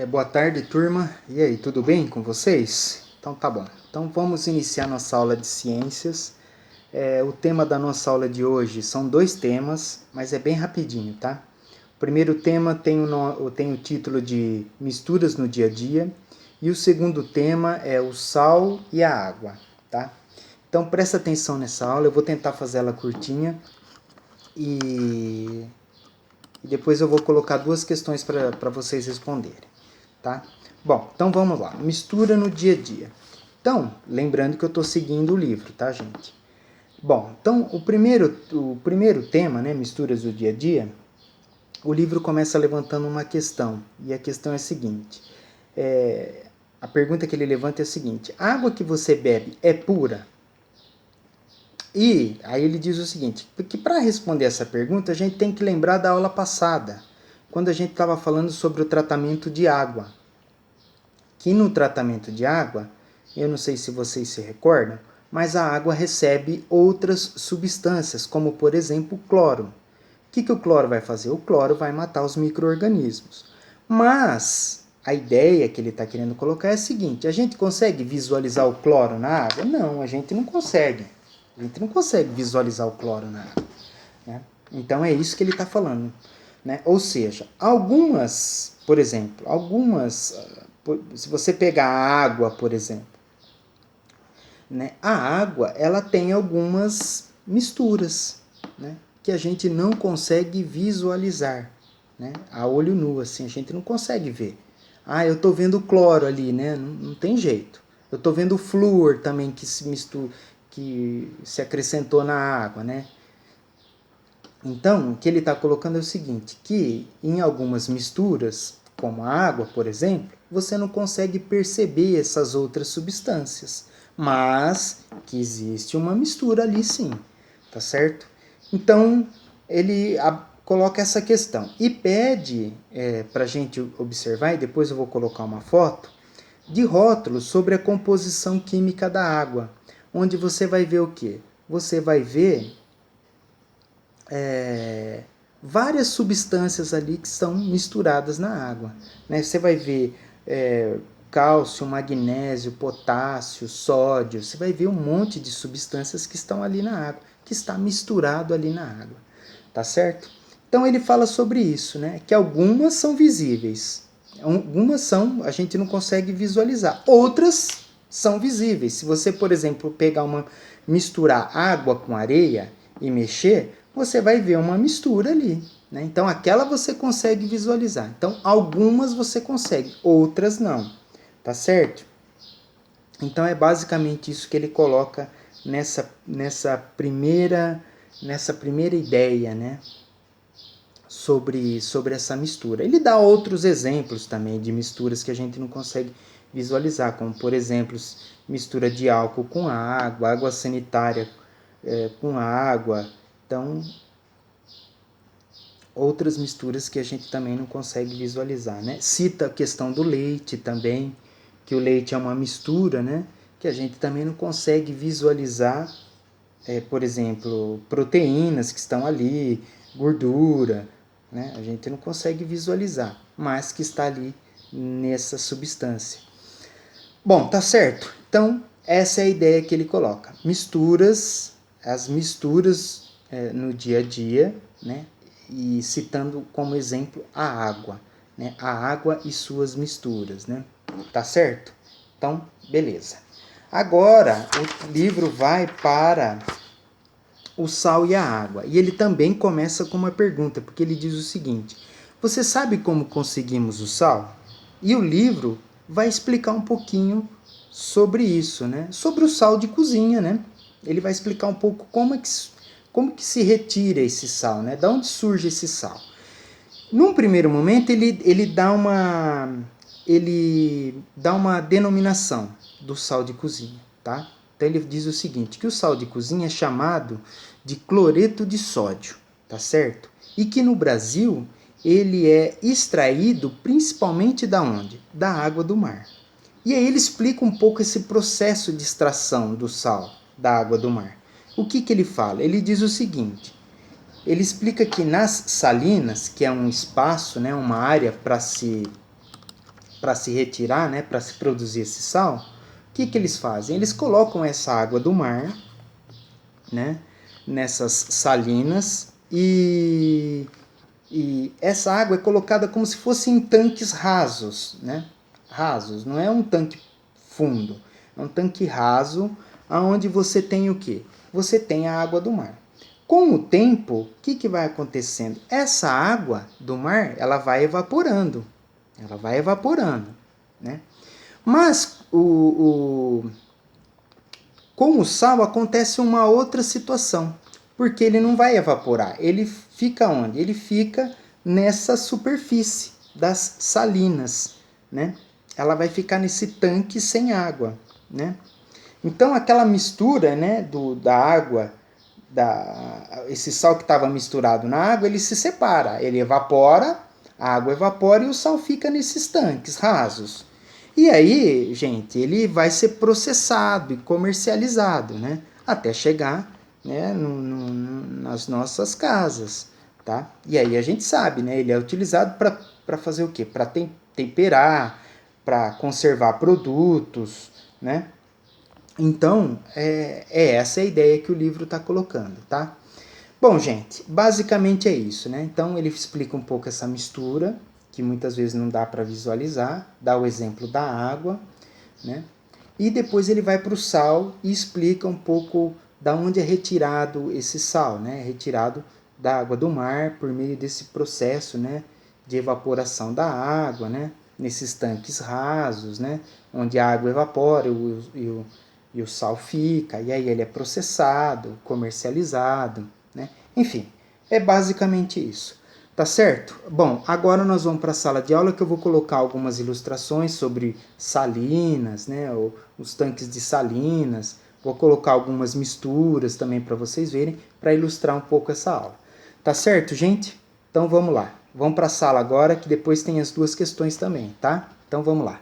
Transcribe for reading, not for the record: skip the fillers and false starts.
Boa tarde, turma. E aí, tudo bem com vocês? Então tá bom. Então vamos iniciar nossa aula de ciências. O tema da nossa aula de hoje são dois temas, mas é bem rapidinho, tá? O primeiro tema tem o título de Misturas no Dia a Dia e o segundo tema é o sal e a água, tá? Então presta atenção nessa aula, eu vou tentar fazer ela curtinha e depois eu vou colocar duas questões para vocês responderem, tá? Bom, então vamos lá. Mistura no dia a dia. Então, lembrando que eu estou seguindo o livro, tá, gente? Bom, então o primeiro tema, né, misturas do dia a dia, o livro começa levantando uma questão. E a questão é a seguinte. A pergunta que ele levanta é a seguinte. A água que você bebe é pura? E aí ele diz o seguinte, que para responder essa pergunta a gente tem que lembrar da aula passada, quando a gente estava falando sobre o tratamento de água. Que no tratamento de água, eu não sei se vocês se recordam, mas a água recebe outras substâncias, como por exemplo o cloro. O que o cloro vai fazer? O cloro vai matar os micro-organismos. Mas a ideia que ele está querendo colocar é a seguinte, a gente consegue visualizar o cloro na água? Não, a gente não consegue. A gente não consegue visualizar o cloro na água. Né? Então é isso que ele está falando. Né? Ou seja, por exemplo, se você pegar a água, por exemplo, né? A água ela tem algumas misturas, né? Que a gente não consegue visualizar, né? A olho nu, assim, a gente não consegue ver. Eu estou vendo cloro ali, né? Não tem jeito. Eu estou vendo o flúor também que se acrescentou na água, né? Então, o que ele está colocando é o seguinte, que em algumas misturas, como a água, por exemplo, você não consegue perceber essas outras substâncias, mas que existe uma mistura ali sim, tá certo? Então, ele coloca essa questão e pede para a gente observar, e depois eu vou colocar uma foto, de rótulos sobre a composição química da água, onde você vai ver o quê? Você vai ver várias substâncias ali que são misturadas na água. Né? Você vai ver cálcio, magnésio, potássio, sódio, você vai ver um monte de substâncias que estão ali na água, que está misturado ali na água. Tá certo? Então ele fala sobre isso, né? Que algumas são visíveis, algumas a gente não consegue visualizar, outras são visíveis. Se você, por exemplo, misturar água com areia e mexer, você vai ver uma mistura ali. Né? Então aquela você consegue visualizar. Então algumas você consegue, outras não. Tá certo? Então é basicamente isso que ele coloca nessa primeira ideia, né? Sobre essa mistura. Ele dá outros exemplos também de misturas que a gente não consegue visualizar, como por exemplo, mistura de álcool com água sanitária com água. Então, outras misturas que a gente também não consegue visualizar, né? Cita a questão do leite também, que o leite é uma mistura, né? Que a gente também não consegue visualizar, por exemplo, proteínas que estão ali, gordura, né? A gente não consegue visualizar, mas que está ali nessa substância. Bom, tá certo. Então, essa é a ideia que ele coloca. As misturas no dia a dia, né? E citando como exemplo a água, né? A água e suas misturas, né? Tá certo? Então, beleza. Agora, o livro vai para o sal e a água. E ele também começa com uma pergunta, porque ele diz o seguinte: você sabe como conseguimos o sal? E o livro vai explicar um pouquinho sobre isso, né? Sobre o sal de cozinha, né? Ele vai explicar um pouco como que se retira esse sal, né? Da onde surge esse sal? Num primeiro momento, ele dá uma denominação do sal de cozinha, tá? Então ele diz o seguinte, que o sal de cozinha é chamado de cloreto de sódio, tá certo? E que no Brasil ele é extraído principalmente da onde? Da água do mar. E aí ele explica um pouco esse processo de extração do sal da água do mar. O que ele fala? Ele diz o seguinte, ele explica que nas salinas, que é um espaço, né, uma área para se para se retirar, né, para se produzir esse sal, o que eles fazem? Eles colocam essa água do mar, né, nessas salinas e essa água é colocada como se fosse em tanques rasos, né? Rasos, não é um tanque fundo, é um tanque raso, aonde você tem o quê? Você tem a água do mar. Com o tempo, o que vai acontecendo? Essa água do mar, ela vai evaporando, né? Mas com o sal acontece uma outra situação, porque ele não vai evaporar, ele fica onde? Ele fica nessa superfície das salinas, né? Ela vai ficar nesse tanque sem água, né? Então aquela mistura, né, da água, esse sal que estava misturado na água, ele se separa, ele evapora, a água evapora e o sal fica nesses tanques rasos. E aí, gente, ele vai ser processado e comercializado, né? Até chegar, né, nas nossas casas, tá? E aí a gente sabe, né? Ele é utilizado para fazer o quê? Para temperar, para conservar produtos, né? Então, essa a ideia que o livro está colocando, tá? Bom, gente, basicamente é isso, né? Então ele explica um pouco essa mistura, que muitas vezes não dá para visualizar, dá o exemplo da água, né? E depois ele vai para o sal e explica um pouco da onde é retirado esse sal, né? É retirado da água do mar por meio desse processo, né, de evaporação da água, né? Nesses tanques rasos, né? Onde a água evapora e o sal fica, e aí ele é processado, comercializado, né? Enfim, é basicamente isso. Tá certo? Bom, agora nós vamos para a sala de aula que eu vou colocar algumas ilustrações sobre salinas, né? Os tanques de salinas. Vou colocar algumas misturas também para vocês verem, para ilustrar um pouco essa aula. Tá certo, gente? Então vamos lá. Vamos para a sala agora que depois tem as duas questões também, tá? Então vamos lá.